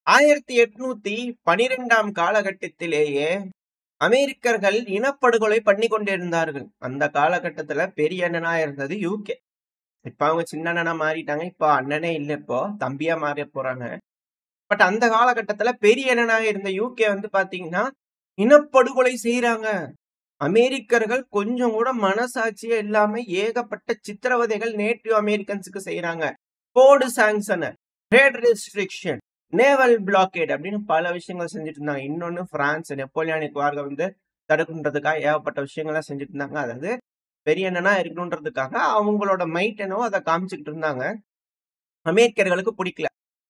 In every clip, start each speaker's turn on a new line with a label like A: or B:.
A: 1812ஆம் காலகட்டத்திலேயே அமெரிக்கர்கள் இனப்படுகொலை பண்ணி கொண்டிருந்தார்கள். அந்த காலகட்டத்துல பெரிய அண்ணனா இருந்தது யுகே. இப்ப அவங்க சின்ன அண்ணனா மாறிட்டாங்க. இப்ப அண்ணனே இல்ல இப்போ. தம்பியா மாற போறாங்க. பட் அந்த காலகட்டத்துல பெரிய அண்ணனா இருந்த யுகே வந்து பாத்தீங்கன்னா, இனப்படுகொலை செய்றாங்க. அமெரிக்கர்கள் கொஞ்சம் கூட மனசாட்சியே இல்லாம ஏகப்பட்ட சித்திரவதைகள் நேட்டிவ் அமெரிக்கன்ஸுக்கு செய்றாங்க. கோடு sanction, trade restriction, naval blockade அப்படின்னு பல விஷயங்கள் செஞ்சுட்டு இருந்தாங்க. இன்னொன்னு பிரான்ஸ் நெப்போலியானிக் வார்க வந்து தடுக்கணுன்றதுக்காக ஏகப்பட்ட விஷயங்கள்லாம் செஞ்சுட்டு இருந்தாங்க. அதாவது பெரிய அண்ணனா இருக்கணுன்றதுக்காக அவங்களோட மைட் என்னவோ அத காமிச்சுக்கிட்டு இருந்தாங்க. அமெரிக்கர்களுக்கு பிடிக்கல.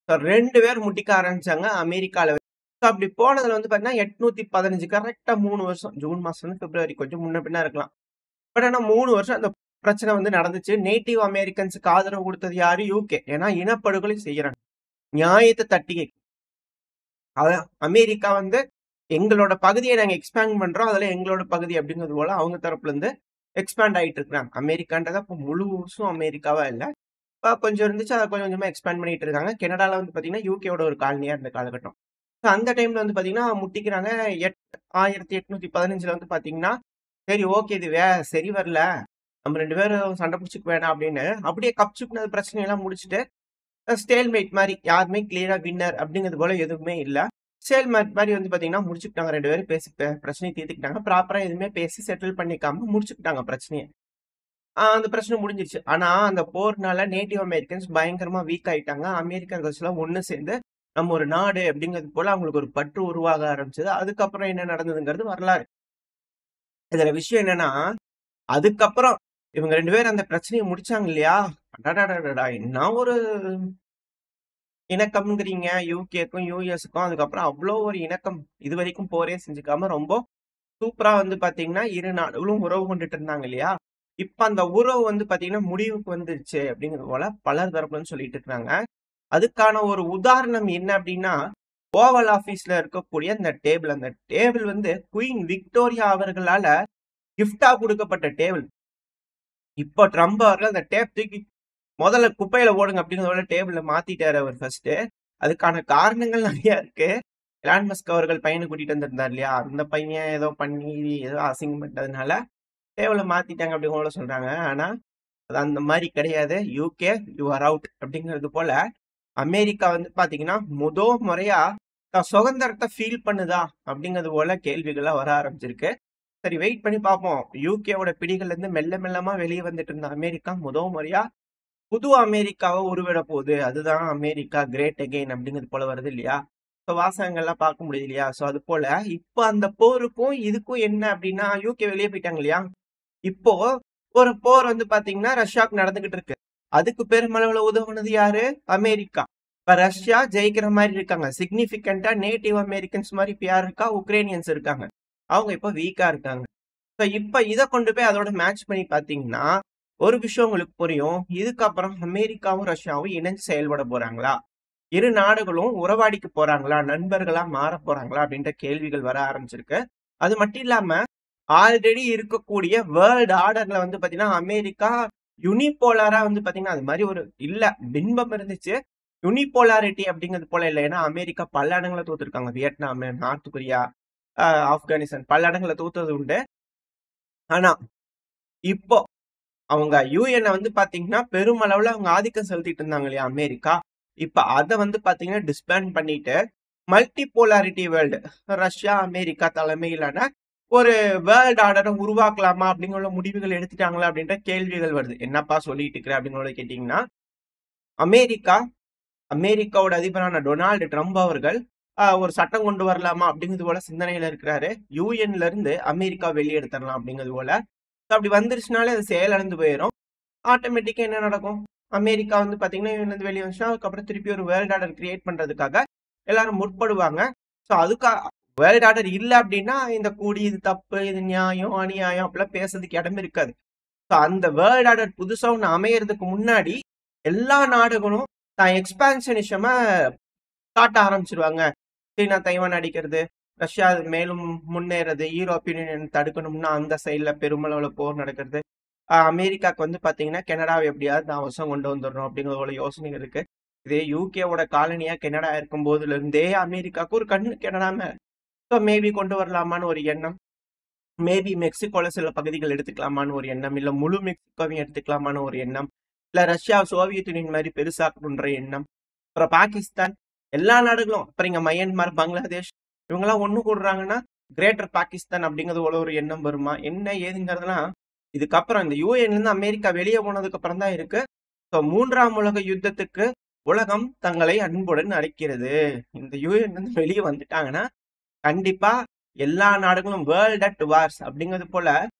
A: 2 பேர் முட்டிக்க ஆரம்பிச்சாங்க அமெரிக்கால. அப்படி போனதுல வந்து பாத்தீங்கன்னா 815 கரெக்ட்டா 3 வருஷம். ஜூன் மாசம் பிப்ரவரி கொஞ்சம் முன்ன பின்ன இருக்கலாம். பட் ஆனா 3 வருஷம் அந்த பிரச்சனை வந்து நடந்துச்சு. நேட்டிவ் அமெரிக்கன்ஸுக்கு ஆதரவு குடுத்தது யாரு? யுகே. ஏன்னா இனப்படுகொலை செய்யறாங்க. நியாயத்த தட்டி அதான் அமெரிக்கா வந்து எங்களோட பகுதிய நாங்க எக்ஸ்பேண்ட் பண்றோம். அதுல எங்களோட பகுதி அப்படிங்கிறது போல அவங்க தரப்புல இருந்து எக்ஸ்பேண்ட் ஆயிட்டு இருக்காங்க. அமெரிக்கான்றத இப்ப முழுசும் அமெரிக்காவா இல்ல. கொஞ்சம் இருந்துச்சு. அத கொஞ்சம் கொஞ்சமா எக்ஸ்பேண்ட் பண்ணிட்டு இருக்காங்க. கனடால வந்து பாத்தீங்கன்னா, யுகேவோட ஒரு காலனியா இருந்த காலகட்டம். அந்த டைம்ல வந்து பாத்தீங்கன்னா, முட்டிக்கிறாங்க. 1815ல வந்து பாத்தீங்கன்னா, சரி ஓகே இது சரி வரல. நம்ம 2 பேரும் சண்டை பிடிச்சுக்க வேணாம் அப்படின்னு, அப்படியே கப்சுப்னு அந்த பிரச்சனையெல்லாம் முடிச்சுட்டு, ஸ்டேல்மேட் மாரி யாருமே கிளியரா வின்னர் அப்படிங்கிறது போல எதுவுமே இல்ல. ஸ்டேல்மேட் மாரி வந்து பாத்தீங்கன்னா, முடிச்சுக்கிட்டாங்க. 2 பேரும் பேசி பிரச்சனைய தீர்த்துக்கிட்டாங்க. ப்ராப்பரா எதுவுமே பேசி செட்டில் பண்ணிக்காம முடிச்சுக்கிட்டாங்க பிரச்சனைய. அந்த பிரச்சனை முடிஞ்சிருச்சு. ஆனா, அந்த போர்னால நேட்டிவ் அமெரிக்கன்ஸ் பயங்கரமா வீக் ஆயிட்டாங்க. அமெரிக்கர்கள்ஸ்லாம் ஒண்ணு சேர்ந்து, நம்ம ஒரு நாடு அப்படிங்கிறது போல அவங்களுக்கு ஒரு பற்று உருவாக ஆரம்பிச்சது. அதுக்கப்புறம் என்ன நடந்ததுங்கிறது வரலாறு. இதுல விஷயம் என்னன்னா, அதுக்கப்புறம் இவங்க 2 பேரும் அந்த பிரச்சனைய முடிச்சாங்க இல்லையா? அடடடடடா! என்ன ஒரு இணக்கம்ங்கிறீங்க. யுகேக்கும், யுஎஸ்க்கும் அதுக்கப்புறம் அவ்ளோ ஒரு இணக்கம். இதுவரைக்கும் போரே செஞ்சுக்காம ரொம்ப சூப்பரா வந்து பாத்தீங்கன்னா, இரு நாடுகளும் உறவு கொண்டுட்டு இருந்தாங்க இல்லையா? இப்ப அந்த உறவு வந்து பாத்தீங்கன்னா, முடிவுக்கு வந்துருச்சு அப்படிங்கிறது போல பலர் தரப்புலருந்து சொல்லிட்டு இருக்காங்க. அதுக்கான ஒரு உதாரணம் என்ன அப்படின்னா, ஓவல் ஆபீஸ்ல இருக்கக்கூடிய அந்த டேபிள். அந்த டேபிள் வந்து குயின் விக்டோரியா அவர்களால கிஃப்ட்டா குடுக்கப்பட்ட டேபிள். இப்ப ட்ரம்ப் அவர்கள் அந்த டேப் தூக்கி முதல்ல குப்பையில போடுங்க அப்படிங்கிறத டேபிள்ல மாத்திட்டாரு அவர் ஃபர்ஸ்ட். அதுக்கான காரணங்கள் நெறைய இருக்கு. எலான் மஸ்க் அவர்கள் பையன கூட்டிட்டு வந்திருந்தார் இல்லையா? அந்த பையன் ஏதோ பண்ணி ஏதோ அசிங்கம் பண்ணிட்டதுனால டேபிள மாத்திட்டாங்க அப்படிங்கிற சொல்றாங்க. ஆனா, அது அந்த மாரி கிடையாது. யுகே யூ ஆர் அவுட் அப்படிங்கிறது போல, அமெரிக்கா வந்து பாத்தீங்கன்னா, முறையா சுதந்திரத்த ஃபீல் பண்ணுதா? அப்படிங்கிறது போல கேள்விகள்லாம் வர ஆரம்பிச்சிருக்கு. சரி வெயிட் பண்ணி பார்ப்போம். யுகேவோட பிடிகள்ல இருந்து மெல்ல மெல்லமா வெளிய வந்துட்டு இருந்த அமெரிக்கா முறையா புது அமெரிக்காவ உருவிட போகுது. அதுதான் அமெரிக்கா கிரேட் அகெயின் அப்படிங்கிறது போல வருது இல்லையா? வாசகங்கள்லாம் பார்க்க முடியுது இல்லையா? அது போல இப்ப அந்த போருக்கும் இதுக்கும் என்ன அப்படின்னா, யுகே வெளிய போயிட்டாங்க இல்லையா? இப்போ ஒரு போர் வந்து பாத்தீங்கன்னா ரஷ்யாவுக்கு நடந்துகிட்டு இருக்கு. அதுக்கு பெருமளவுல உதவுனது யாரு? அமெரிக்கா. இப்ப ரஷ்யா ஜெயிக்கிற மாதிரி இருக்காங்க. சிக்னிபிகண்டா நேட்டிவ் அமெரிக்கன்ஸ் மாதிரி இப்ப யார் இருக்கா? உக்ரைனியன்ஸ் இருக்காங்க. அவங்க இப்ப வீக்கா இருக்காங்க. இப்ப இத கொண்டு போய் அதோட மேட்ச் பண்ணி பாத்தீங்கன்னா, ஒரு விஷயம் உங்களுக்கு புரியும். இதுக்கப்புறம் அமெரிக்காவும் ரஷ்யாவும் இணைஞ்சு செயல்பட போறாங்களா? இரு நாடுகளும் உறவாடிக்க போறாங்களா? நண்பர்களா மாறப் போறாங்களா? அப்படின்ற கேள்விகள் வர ஆரம்பிச்சிருக்கு. அது மட்டும் இல்லாம ஆல்ரெடி இருக்கக்கூடிய வேர்ல்ட் ஆர்டர்ல வந்து பாத்தீங்கன்னா, அமெரிக்கா யுனிபோலாரா வந்து பாத்தீங்கன்னா, அது மாரி ஒரு இல்ல பின்பம் இருந்துச்சு. யுனிபோலாரிட்டி அப்படிங்கிறது போல இல்ல. ஏன்னா அமெரிக்கா பல இடங்கள்ல தோத்துருக்காங்க. வியட்நாம், நார்த் கொரியா, ஆப்கானிஸ்தான் பல இடங்கள்ல தோத்தது உண்டு. ஆனா, இப்போ அவங்க யுஎன்ன வந்து பாத்தீங்கன்னா, பெருமளவுல அவங்க ஆதிக்கம் செலுத்திட்டு இருந்தாங்க இல்லையா அமெரிக்கா. இப்ப அத வந்து பாத்தீங்கன்னா டிஸ்பேண்ட் பண்ணிட்டு, multi polarity world Russia, America தலைமையிலான ஒரு வேர்ல்ட் ஆர்டரை உருவாக்கலாமா அப்படிங்கிற முடிவுகள் எடுத்துட்டாங்களா அப்படின்ற கேள்விகள் வருது. என்னப்பா சொல்லிட்டு இருக்கிற அப்படின்னு கேட்டீங்கன்னா, அமெரிக்கா அமெரிக்காவோட அதிபரான டொனால்டு ட்ரம்ப் அவர்கள் ஒரு சட்டம் கொண்டு வரலாமா அப்படிங்கிறது போல சிந்தனையில இருக்கிறாரு. யுஎன்ல இருந்து அமெரிக்கா வெளியே எடுத்துடலாம் அப்படிங்கிறது போல. அப்படி வந்துருச்சுனாலே அது செயலிழந்து போயிடும். ஆட்டோமேட்டிக்கா என்ன நடக்கும்? அமெரிக்கா வந்து பாத்தீங்கன்னா யுஎன்ல இருந்து வெளியே வந்துச்சுன்னா அதுக்கப்புறம் திருப்பி ஒரு வேர்ல்ட் ஆர்டர் கிரியேட் பண்றதுக்காக எல்லாரும் முற்படுவாங்க. ஸோ அதுக்காக வேர்ல்ட் ஆர்டர் இல்ல அப்படின்னா இந்த கூடி இது தப்பு இது நியாயம் அநியாயம் அப்படிலாம் பேசுறதுக்கு இடம் இருக்காது. ஸோ அந்த வேர்ல்ட் ஆர்டர் புதுசா ஒண்ணு அமையறதுக்கு முன்னாடி எல்லா நாடுகளும் தான் எக்ஸ்பான்ஷனிசம காட்ட ஆரம்பிச்சிருவாங்க. சீனா தைவான் அடிக்கிறது, ரஷ்யா மேலும் முன்னேறது, யூரோப்பியன் யூனியன் தடுக்கணும்னா அந்த சைட்ல பெருமளவுல போர் நடக்கிறது. அமெரிக்காக்கு வந்து பாத்தீங்கன்னா கனடாவை எப்படியாவது நான் வசம் கொண்டு வந்துடணும் அப்படிங்கிற ஒரு யோசனை இருக்கு. இதே யூகேவோட காலனியா கனடா இருக்கும் போதுல இருந்தே அமெரிக்காவுக்கு ஒரு கண்ணு கனடா மேல. ஸோ மேபி கொண்டு வரலாமான்னு ஒரு எண்ணம். மேபி மெக்சிகோல சில பகுதிகள் எடுத்துக்கலாமான்னு ஒரு எண்ணம், இல்ல முழு மெக்சிகோவையும் எடுத்துக்கலாமான்னு ஒரு எண்ணம், இல்ல ரஷ்யா சோவியத் யூனியன் மாதிரி பெருசாக்கணுன்ற எண்ணம். அப்புறம் பாகிஸ்தான், எல்லா நாடுகளும், அப்புறம் இங்க மயன்மார், பங்களாதேஷ், இவங்கெல்லாம் ஒண்ணு கூடுறாங்கன்னா கிரேட்டர் பாகிஸ்தான் அப்படிங்கிறது போல ஒரு எண்ணம் வருமா, என்ன ஏதுங்கிறதுலாம் இதுக்கப்புறம் இந்த யூஎன்ல இருந்து அமெரிக்கா வெளியே போனதுக்கு அப்புறம் தான் இருக்கு. ஸோ 3ஆம் உலக யுத்தத்துக்கு உலகம் தங்களை அன்புடன் அழைக்கிறது. இந்த யூஎன் வந்து வெளியே வந்துட்டாங்கன்னா கண்டிப்பா எல்லா நாடுகளும் வேர்ல்ட் அட் வார்ஸ் அப்படிங்கிறது போல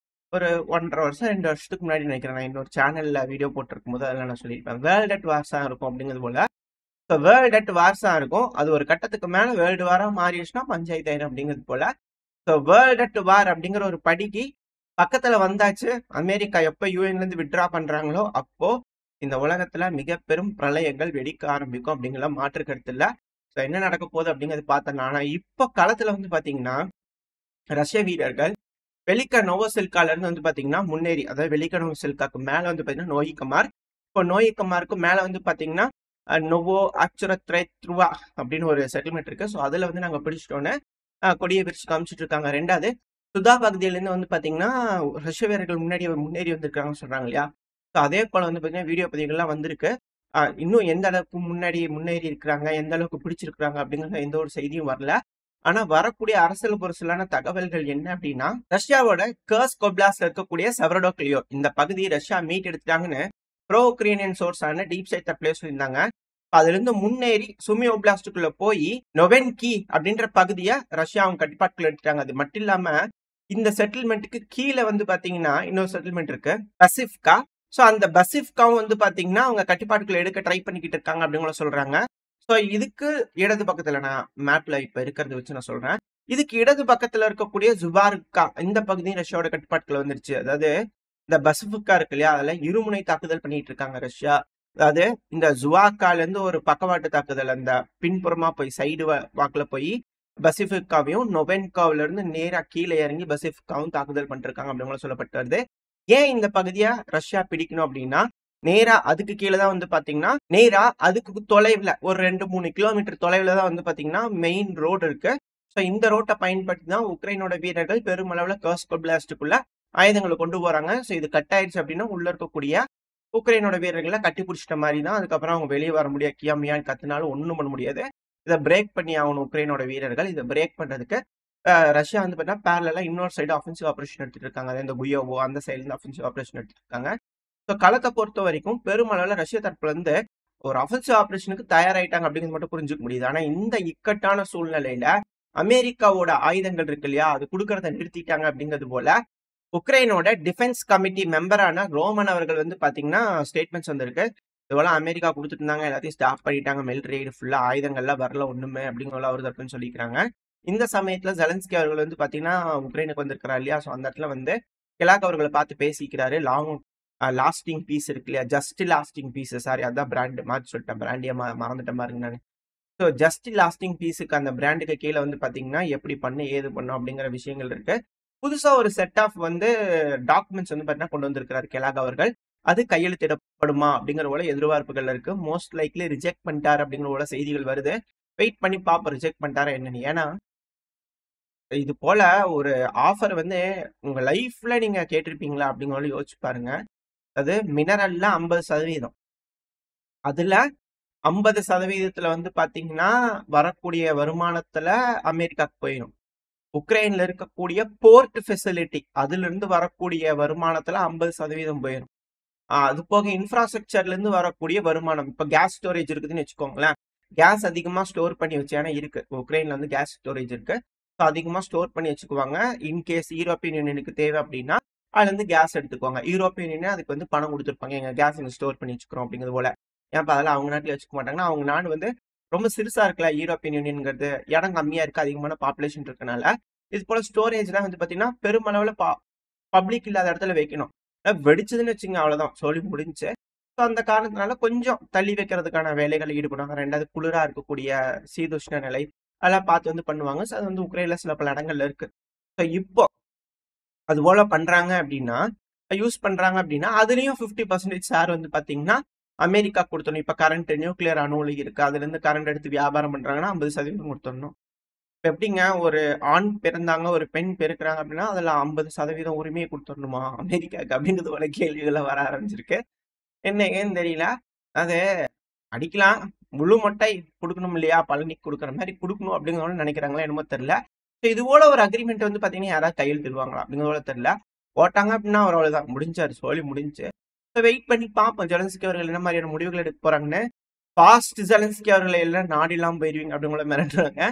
A: ஒரு 1.5 வருஷம் 2 வருஷத்துக்கு முன்னாடி நினைக்கிறேன், நான் இன்னொரு சேனல்ல வீடியோ போட்டிருக்கும் போது அதெல்லாம் நான் சொல்லியிருப்பேன். வேர்ல்ட் அட் வார்ஸா இருக்கும் அப்படிங்கிறது போல. ஸோ வேர்ல்ட் அட் வார்ஸா இருக்கும். அது ஒரு கட்டத்துக்கு மேல வேர்ல்டு வாரா மாறிடுச்சுன்னா பஞ்சாயத்து ஆயிரும் அப்படிங்கிறது போல. ஸோ வேர்ல்ட் அட் வார் அப்படிங்கிற ஒரு படிக்கு பக்கத்துல வந்தாச்சு. அமெரிக்கா எப்ப யூஎன்ல இருந்து வித்ட்ரா பண்றாங்களோ அப்போ இந்த உலகத்துல மிக பெரும் பிரளயங்கள் வெடிக்க ஆரம்பிக்கும் அப்படிங்கிற மாற்று கருத்து இல்ல. ஸோ என்ன நடக்க போகுது அப்படிங்கிறது பார்த்தேன். ஆனா இப்ப களத்துல வந்து பாத்தீங்கன்னா ரஷ்ய வீரர்கள் வெலிக்க நோவோசில்கால இருந்து வந்து பாத்தீங்கன்னா முன்னேறி, அதாவது வெலிக்க நோவோசில்காக்கு மேல வந்து பாத்தீங்கன்னா நோயிக்கமார், இப்போ நோயிக்கமாருக்கு மேல வந்து பாத்தீங்கன்னா நோவோ ஆக்சுரத்ரேத்ருவா அப்படின்னு ஒரு செட்டில்மெண்ட் இருக்கு. ஸோ அதுல வந்து நாங்க பிடிச்சிட்டோன்னு கொடியை விரிச்சு காமிச்சிட்டு இருக்காங்க. ரெண்டாவது சுதா பகுதியிலேருந்து வந்து பாத்தீங்கன்னா ரஷ்ய வீரர்கள் முன்னேறி வந்திருக்காங்கன்னு சொல்றாங்க இல்லையா. ஸோ அதே போல வந்து பாத்தீங்கன்னா வீடியோ பதிவுகள்லாம் வந்திருக்கு. இன்னும் எந்த அளவுக்கு முன்னேறி இருக்கிறாங்க, எந்த அளவுக்கு பிடிச்சிருக்காங்க அப்படிங்கிற எந்த ஒரு செய்தியும் வரல. ஆனா வரக்கூடிய அரசியல் பொருளான தகவல்கள் என்ன அப்படின்னா, ரஷ்யாவோட கர்ஸ்க் ஒப்லாஸ்ட்ல இருக்கக்கூடிய செவரடோக்லியோ இந்த பகுதி ரஷ்யா மீட் எடுத்துட்டாங்கன்னு ப்ரோ உக்ரைனியன் சோர்ஸான டீப் சைட் தப்ளே சொல்லியிருந்தாங்க. அதுல இருந்து முன்னேறி சுமி ஒப்லாஸ்டுக்குள்ள போய் நொவென்கி அப்படின்ற பகுதியை ரஷ்யா அவங்க கட்டுப்பாட்டுக்குள்ள எடுத்துட்டாங்க. அது மட்டும் இல்லாம இந்த செட்டில்மெண்ட்டுக்கு கீழே வந்து பாத்தீங்கன்னா இன்னொரு செட்டில்மெண்ட் இருக்கு, பசிஃப்கா. ஸோ அந்த பசிஃப்காவும் வந்து பாத்தீங்கன்னா அவங்க கட்டுப்பாட்டுக்குள்ள எடுக்க ட்ரை பண்ணிக்கிட்டு இருக்காங்க அப்படின்னு சொல்றாங்க. ஸோ இதுக்கு இடது பக்கத்துல, நான் மேப்ல இப்ப இருக்கிறத வச்சு நான் சொல்றேன், இதுக்கு இடது பக்கத்துல இருக்கக்கூடிய ஜுபார்கா இந்த பகுதியும் ரஷ்யாவோட கட்டுப்பாட்டுக்குள்ள வந்துருச்சு. அதாவது இந்த பசிஃபிக்கா இருக்கு இல்லையா, அதுல இருமுனை தாக்குதல் பண்ணிட்டு இருக்காங்க ரஷ்யா. அதாவது இந்த ஜுவாக்கால இருந்து ஒரு பக்கவாட்டு தாக்குதல் அந்த பின்புறமா போய் சைடு வாக்குல போய் பசிஃபிக்காவையும் நொவென்காவில இருந்து நேரா கீழே இறங்கி பசிஃபிக்காவும் தாக்குதல் பண்ணிருக்காங்க அப்படின்னு சொல்லப்பட்டு வருது. ஏன் இந்த பகுதியை ரஷ்யா பிடிக்கணும் அப்படின்னா, நேரா அதுக்கு கீழே தான் வந்து பாத்தீங்கன்னா நேரா அதுக்கு தொலைவுல ஒரு 2-3 கிலோமீட்டர் தொலைவுல தான் வந்து பாத்தீங்கன்னா மெயின் ரோடு இருக்கு. ஸோ இந்த ரோட்டை பயன்படுத்தி தான் உக்ரைனோட வீரர்கள் பெருமளவுல கர்ஸ்க் ஒப்லாஸ்டுக்குள்ள ஆயுதங்களை கொண்டு போறாங்க. ஸோ இது கட் ஆயிடுச்சு அப்படின்னா உள்ள இருக்கக்கூடிய உக்ரைனோட வீரர்களை கட்டி பிடிச்சிட்ட மாதிரி தான். அதுக்கப்புறம் அவங்க வெளியே வர முடியாது, கியாமியான்னு கத்துனாலும் ஒன்றும் பண்ண முடியாது. இதை பிரேக் பண்ணி ஆகணும் உக்ரைனோட வீரர்கள். இதை பிரேக் பண்றதுக்கு ரஷ்யா வந்து பார்த்தீங்கன்னா பேரலா இன்னொரு சைடு அஃபென்சிவ் ஆபரேஷன் எடுத்துட்டு இருக்காங்க. அதாவது இந்த குயோவோ அந்த சைடுல இருந்து அஃபென்சிவ் ஆபரேஷன் எடுத்துட்டு இருக்காங்க. ஸோ களத்தை பொறுத்த வரைக்கும் பெருமளவுல ரஷ்ய தரப்புல இருந்து ஒரு அஃபென்சிவ் ஆபரேஷனுக்கு தயாராயிட்டாங்க அப்படிங்கிறது மட்டும் புரிஞ்சுக்க முடியுது. ஆனா இந்த இக்கட்டான சூழ்நிலையில அமெரிக்காவோட ஆயுதங்கள் இருக்கு இல்லையா, அது கொடுக்கறத நிறுத்திட்டாங்க அப்படிங்கிறது போல உக்ரைனோட டிஃபென்ஸ் கமிட்டி மெம்பரான ரோமன் அவர்கள் வந்து பாத்தீங்கன்னா ஸ்டேட்மெண்ட்ஸ் வந்திருக்கு. இதுவரை அமெரிக்கா கொடுத்துட்டு இருந்தாங்க, எல்லாத்தையும் ஸ்டாப் பண்ணிட்டாங்க, மிலிட்டரி எய்டு ஃபுல்லா ஆயுதங்கள்லாம் வரல ஒண்ணுமே அப்படிங்கிற அவர் தரப்புன்னு சொல்லிக்கிறாங்க. இந்த சமயத்துல ஜெலன்ஸ்கி அவர்கள் வந்து பாத்தீங்கன்னா உக்ரைனுக்கு வந்திருக்கிறார் இல்லையா. ஸோ அந்த இடத்துல வந்து கெலாக் அவர்களை பார்த்து பேசிக்கிறாரு. லாஸ்டிங் பீஸ் இருக்கு இல்லையா, ஜஸ்ட் லாஸ்டிங் பீஸ், சாரி அதான் பிராண்ட் மாற்றி சொல்லிட்டேன், பிராண்டியை மறந்துட்டேன் பாருங்க நான். ஸோ ஜஸ்ட் லாஸ்டிங் பீஸுக்கு அந்த பிராண்டுக்கு கீழே வந்து பாத்தீங்கன்னா எப்படி பண்ணு ஏது பண்ணும் அப்படிங்கிற விஷயங்கள் இருக்கு. புதுசா ஒரு செட் ஆஃப் வந்து டாக்குமெண்ட்ஸ் வந்து பாத்தீங்கன்னா கொண்டு வந்திருக்கிறார் கெலாக் அவர்கள். அது கையெழுத்திடப்படுமா அப்படிங்கிற போல எதிர்பார்ப்புகள் இருக்கு. மோஸ்ட் லைக்லி ரிஜெக்ட் பண்ணிட்டாரு அப்படிங்கிற போல செய்திகள் வருது. வெயிட் பண்ணி பாப்போம் ரிஜெக்ட் பண்ணிட்டாரா என்னன்னு. ஏன்னா இது போல ஒரு ஆஃபர் வந்து உங்க லைஃப்ல நீங்க கேட்டிருப்பீங்களா அப்படிங்கிற யோசிச்சு பாருங்க. அது மினரல்ல 50%, அதுல 50% வந்து பாத்தீங்கன்னா வரக்கூடிய வருமானத்துல அமெரிக்காக்கு போயிடும். உக்ரைன்ல இருக்கக்கூடிய போர்ட் ஃபெசிலிட்டி அதுல இருந்து வரக்கூடிய வருமானத்துல 50% போயிடும். அது போக இன்ஃப்ராஸ்ட்ரக்சர்ல இருந்து வரக்கூடிய வருமானம், இப்ப கேஸ் ஸ்டோரேஜ் இருக்குதுன்னு வச்சுக்கோங்களேன், கேஸ் அதிகமா ஸ்டோர் பண்ணி வச்சு, ஏன்னா இருக்கு உக்ரைன்ல வந்து கேஸ் ஸ்டோரேஜ் இருக்கு, அதிகமா ஸ்டோர் பண்ணி வச்சுக்குவாங்க. இன்கேஸ் யூரோப்பியன் யூனியனுக்கு தேவை அப்படின்னா அதுல இருந்து கேஸ் எடுத்துக்குவாங்க. யூரோப்பியன் யூனியன் அதுக்கு வந்து பணம் கொடுத்துருப்பாங்க, எங்க கேஸ் இங்க ஸ்டோர் பண்ணி வச்சுக்கிறோம் அப்படிங்கிறது போல. ஏன் அதெல்லாம் அவங்க நாட்டுல வச்சுக்க மாட்டாங்கன்னா, அவங்க நாடு வந்து ரொம்ப சிறுசா இருக்குல்ல, யூரோப்பியன் யூனியன்ங்கிறது இடம் கம்மியா இருக்கு, அதிகமான பாப்புலேஷன் இருக்கனால இது போல ஸ்டோரேஜ்லாம் வந்து பாத்தீங்கன்னா பெருமளவுல பப்ளிக் இல்லாத இடத்துல வைக்கணும். வெடிச்சதுன்னு வச்சுங்க அவ்வளவுதான், சொல்லி முடிஞ்சு. ஸோ அந்த காரணத்தினால கொஞ்சம் தள்ளி வைக்கிறதுக்கான வேலைகள் ஈடுபடுவாங்க. ரெண்டாவது குளிரா இருக்கக்கூடிய சீதோஷ்ண நிலை அதெல்லாம் பார்த்து வந்து பண்ணுவாங்க. ஸோ அது வந்து உக்ரைன்ல சில பல இடங்கள்ல இருக்கு. ஸோ இப்போ அது போல பண்றாங்க அப்படின்னா, யூஸ் பண்றாங்க அப்படின்னா அதுலயும் 50% ஷேர் வந்து பாத்தீங்கன்னா அமெரிக்கா கொடுத்துடணும். இப்ப கரண்ட் நியூக்ளியர் அணு உலை இருக்கு. அதுல இருந்து கரண்ட் எடுத்து வியாபாரம் பண்றாங்கன்னா 50% கொடுத்துடணும். இப்ப எப்படிங்க ஒரு ஆண் பிறந்தாங்க, ஒரு பெண் பெருக்குறாங்க அப்படின்னா அதுல 50% உரிமையை கொடுத்துடணுமா அமெரிக்காவுக்கு அப்படின்றது போல கேள்விகளை வர ஆரம்பிச்சிருக்கு. என்ன ஏன்னு தெரியல. அது அடிக்கலாம். முழு மொட்டை குடுக்கணும் இல்லையா? பழனிக்கு குடுக்குற மாரி குடுக்கணும் அப்படிங்கிறத நினைக்கிறாங்களா என்னமோ தெரியல. இது போல ஒரு அக்ரிமெண்ட் வந்து பாத்தீங்கன்னா யாராவது கையெழுத்திடுவாங்களா அப்படிங்கிறது போல தெரியல. போட்டாங்க அப்படின்னா அவர் அவ்வளவுதான் முடிஞ்சாரு. சோலி முடிஞ்சு. வெயிட் பண்ணி பார்ப்போம் ஜெலன்ஸ்கி அவர்கள் என்ன மாதிரியான முடிவுகள் எடுக்க போறாங்கன்னு. பாஸ்ட் ஜெலன்ஸ்கி அவர்களை எல்லாம் நாடிலாம் போயிருவீங்க அப்படிங்கிற மிரட்டுறாங்க.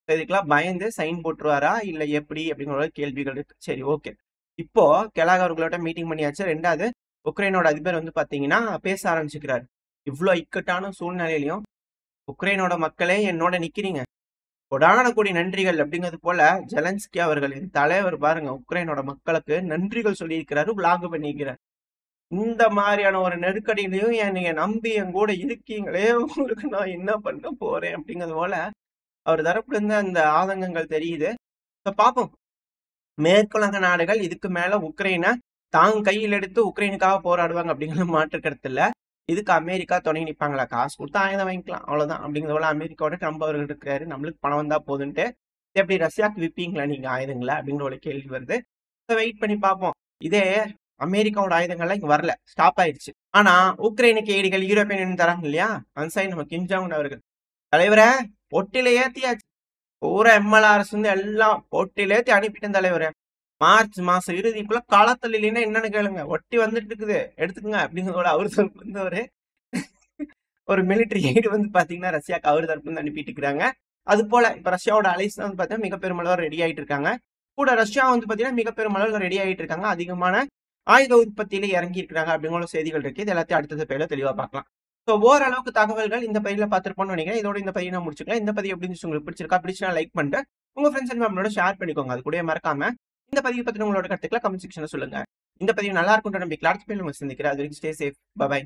A: இதுக்கெல்லாம் பயந்து சைன் போட்டுருவாரா இல்ல எப்படி அப்படிங்கிற கேள்விகள் இருக்கு. சரி ஓகே. இப்போ கெலாக் அவர்களோட மீட்டிங் பண்ணியாச்சு. 2வது உக்ரைனோட அதிபர் வந்து பாத்தீங்கன்னா பேச ஆரம்பிச்சுக்கிறாரு. இவ்வளவு இக்கட்டான சூழ்நிலையிலையும் உக்ரைனோட மக்களே என்னோட நிக்கிறீங்க. கொடான கோடி நன்றிகள் அப்படிங்கிறது போல ஜெலன்ஸ்கி அவர்களின் தலைவர் பாருங்க உக்ரைனோட மக்களுக்கு நன்றிகள் சொல்லியிருக்கிறாரு, விளாக் பண்ணியிருக்கிறார். இந்த மாதிரியான ஒரு நெருக்கடியிலையும் நீங்க நம்பி என் கூட இருக்கீங்களே, உங்களுக்கு நான் என்ன பண்ண போறேன் அப்படிங்கிறது போல அவர் தரப்புல இருந்து அந்த ஆதங்கங்கள் தெரியுது. இப்ப பாப்போம். மேற்குலக நாடுகள் இதுக்கு மேல உக்ரைனை தாங்க கையில் எடுத்து உக்ரைனுக்காக போராடுவாங்க அப்படிங்கிற மாற்று கருத்து இல்ல. இதுக்கு அமெரிக்கா துணை நிற்பாங்களா? காசு கொடுத்தா ஆயுதம் வாங்கிக்கலாம் அவ்வளவுதான் அப்படிங்கிறது போல அமெரிக்காவோட ட்ரம்ப் அவர்கள் இருக்கிறாரு. நம்மளுக்கு பணம் வந்தா போதுன்ட்டு எப்படி ரஷ்யாவுக்கு விற்பீங்களா நீங்க ஆயுதங்களா அப்படிங்கிற ஒரு கேள்வி வருது. வெயிட் பண்ணி பார்ப்போம். இதே அமெரிக்காவோட ஆயுதங்கள்லாம் இங்க வரல, ஸ்டாப் ஆயிடுச்சு. ஆனா உக்ரைனுக்கு ஏடிகள் யூரோப்பியன் யூனியன் தராங்க இல்லையா? அன்சைன் நம்ம கிம் ஜாங் அவர்கள் தலைவரை பொட்டில ஏத்தியாச்சு. பூரா எம்எல்ஆர்எஸ் வந்து எல்லாம் பொட்டில ஏத்தி அனுப்பிட்டேன் தலைவரை. மார்ச் மாசம் இறுதிக்குள்ள களத்தில் இல்லைன்னா என்னன்னு கேளுங்க, ஒட்டி வந்துட்டு இருக்குது எடுத்துக்கங்க அப்படிங்கிறதோட அவர் தரப்பு வந்து ஒரு மிலிட்டரி எய்டு வந்து பாத்தீங்கன்னா ரஷ்யாவுக்கு அவர் தரப்பு வந்து அனுப்பிட்டு இருக்காங்க. அது போல இப்ப ரஷ்யாவோட அலைஸ் வந்து பாத்தீங்கன்னா மிக பெருமளவு ரெடி ஆயிட்டு இருக்காங்க. கூட ரஷ்யா வந்து பாத்தீங்கன்னா மிக பெருமளவு ரெடி ஆயிட்டு இருக்காங்க. அதிகமான ஆயுத உற்பத்தியில இறங்கி இருக்கிறாங்க அப்படிங்கிற செய்திகள் இருக்கு. இது எல்லாத்தையும் அடுத்த பேர்ல தெளிவா பார்க்கலாம். ஸோ ஓரளவுக்கு தகவல்கள் இந்த பதிவில் பார்த்துருப்போம்னு நினைக்கிறேன். இதோட இந்த பதிவை நான் முடிச்சுக்கலாம். இந்த பதிவு எப்படி இருந்துச்சு உங்களுக்கு பிடிச்சிருக்கா? பிடிச்சா லைக் பண்ணிட்டு உங்க ஃப்ரெண்ட்ஸ் அண்ட் ஃபேமிலியோட ஷேர் பண்ணிக்கோங்க. அது கூட மறக்காம இந்த பதிவு பத்தி உங்களோட கருத்துக்களை கமெண்ட் செக்ஷன்ல சொல்லுங்க. இந்த பதிவு நல்லா இருக்கும் நம்பிக்கை அடுத்த பேர் உங்களை சந்திக்கிறேன். அது வரைக்கும் ஸ்டே சேஃப். பை.